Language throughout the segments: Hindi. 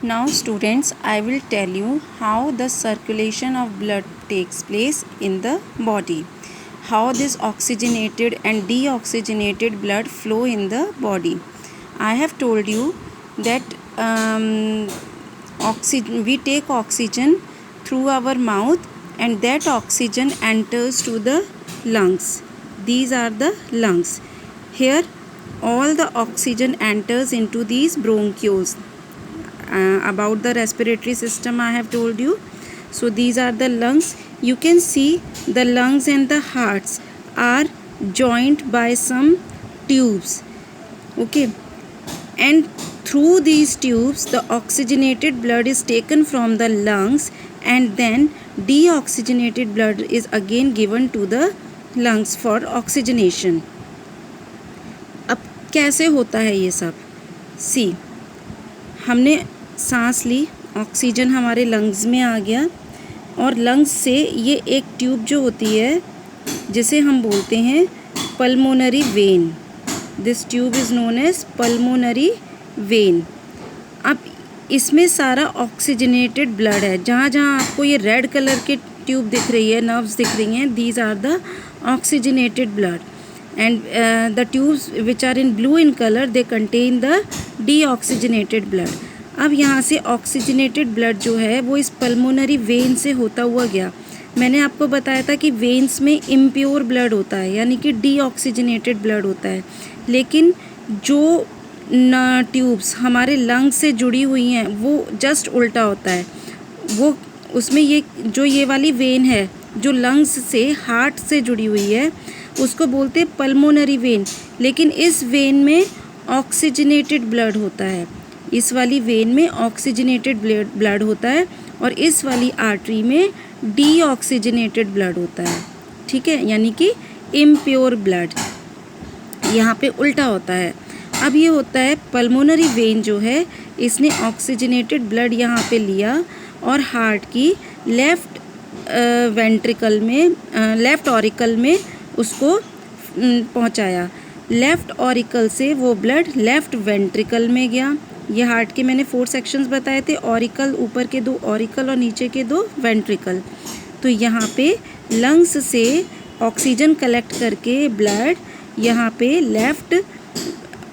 Now students, I will tell you how the circulation of blood takes place in the body. How this oxygenated and deoxygenated blood flow in the body. I have told you that we take oxygen through our mouth and that oxygen enters to the lungs. These are the lungs. Here all the oxygen enters into these bronchioles. About the respiratory system I have told you. So these are the lungs. You can see the lungs and the hearts are joined by some tubes. Okay, and through these tubes the oxygenated blood is taken from the lungs and then deoxygenated blood is again given to the lungs for oxygenation. अब कैसे होता है ये सब? सी, हमने सांस ली, ऑक्सीजन हमारे लंग्स में आ गया और लंग्स से ये एक ट्यूब जो होती है जिसे हम बोलते हैं pulmonary vein. This tube is known as pulmonary vein. अब इसमें सारा ऑक्सीजनेटेड ब्लड है. जहाँ जहाँ आपको ये रेड कलर के ट्यूब दिख रही है, नर्व्स दिख रही हैं, these are the oxygenated blood and the tubes which are in blue in color they contain the deoxygenated blood. अब यहाँ से ऑक्सीजनेटेड ब्लड जो है वो इस पल्मोनरी वेन से होता हुआ गया. मैंने आपको बताया था कि वेन्स में इम्प्योर ब्लड होता है, यानी कि डीऑक्सीजनेटेड ब्लड होता है. लेकिन जो ट्यूब्स हमारे लंग्स से जुड़ी हुई हैं वो जस्ट उल्टा होता है. वो उसमें ये वाली वेन है जो लंग्स से हार्ट से जुड़ी हुई है उसको बोलते हैं पल्मोनरी वेन. लेकिन इस वेन में ऑक्सीजनेटेड ब्लड होता है. इस वाली वेन में ऑक्सीजनेटेड ब्लड होता है और इस वाली आर्टरी में डीऑक्सीजनेटेड ब्लड होता है. ठीक है, यानी कि इम्प्योर ब्लड यहाँ पे उल्टा होता है. अब ये होता है पल्मोनरी वेन जो है इसने ऑक्सीजनेटेड ब्लड यहाँ पे लिया और हार्ट की लेफ़्ट वेंट्रिकल में लेफ़्ट ऑरिकल में उसको पहुंचाया. लेफ़्ट ऑरिकल से वो ब्लड लेफ़्ट वेंट्रिकल में गया. ये हार्ट के मैंने 4 सेक्शंस बताए थे, ऑरिकल, ऊपर के 2 ऑरिकल और नीचे के 2 वेंट्रिकल. तो यहाँ पे लंग्स से ऑक्सीजन कलेक्ट करके ब्लड यहाँ पे लेफ़्ट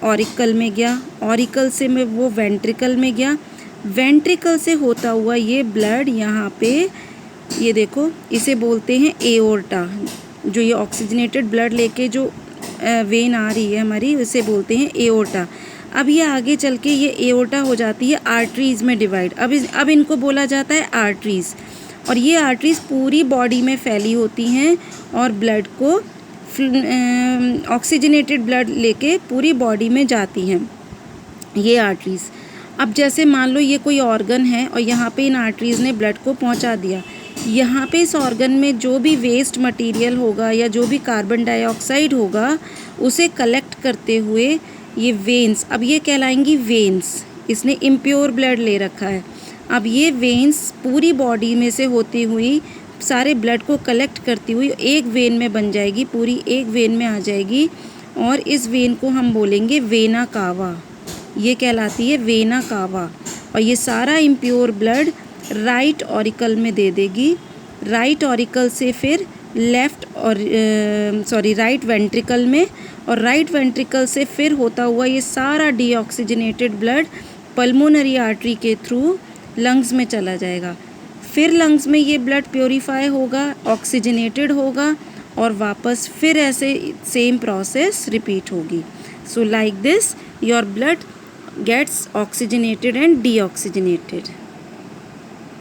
ऑरिकल में गया, ऑरिकल से में वो वेंट्रिकल में गया, वेंट्रिकल से होता हुआ ये ब्लड यहाँ पे, ये देखो, इसे बोलते हैं एओर्टा. जो ये ऑक्सीजनेटेड ब्लड लेके जो वेन आ रही है हमारी उसे बोलते हैं एओर्टा. अब ये आगे चल के ये एओर्टा हो जाती है आर्टरीज़ में डिवाइड. अब इनको बोला जाता है आर्टरीज़. और ये आर्टरीज़ पूरी बॉडी में फैली होती हैं और ब्लड को ऑक्सीजनेटेड ब्लड लेके पूरी बॉडी में जाती हैं ये आर्टरीज़. अब जैसे मान लो ये कोई ऑर्गन है और यहाँ पे इन आर्टरीज़ ने ब्लड को पहुँचा दिया. यहाँ पे इस ऑर्गन में जो भी वेस्ट मटेरियल होगा या जो भी कार्बन डाइऑक्साइड होगा उसे कलेक्ट करते हुए ये वेन्स, अब ये कहलाएंगी वेन्स. इसने इम्प्योर ब्लड ले रखा है. अब ये वेन्स पूरी बॉडी में से होती हुई सारे ब्लड को कलेक्ट करती हुई एक वेन में बन जाएगी, पूरी एक वेन में आ जाएगी और इस वेन को हम बोलेंगे वेना कावा. ये कहलाती है वेना कावा. और ये सारा इम्प्योर ब्लड राइट ऑरिकल में दे देगी. राइट ऑरिकल से फिर राइट वेंट्रिकल में और राइट वेंट्रिकल से फिर होता हुआ ये सारा डीऑक्सीजनेटेड ब्लड पल्मोनरी आर्टरी के थ्रू लंग्स में चला जाएगा. फिर लंग्स में ये ब्लड प्योरीफाई होगा, ऑक्सीजनेटेड होगा और वापस फिर ऐसे सेम प्रोसेस रिपीट होगी. So like this your blood gets oxygenated and deoxygenated.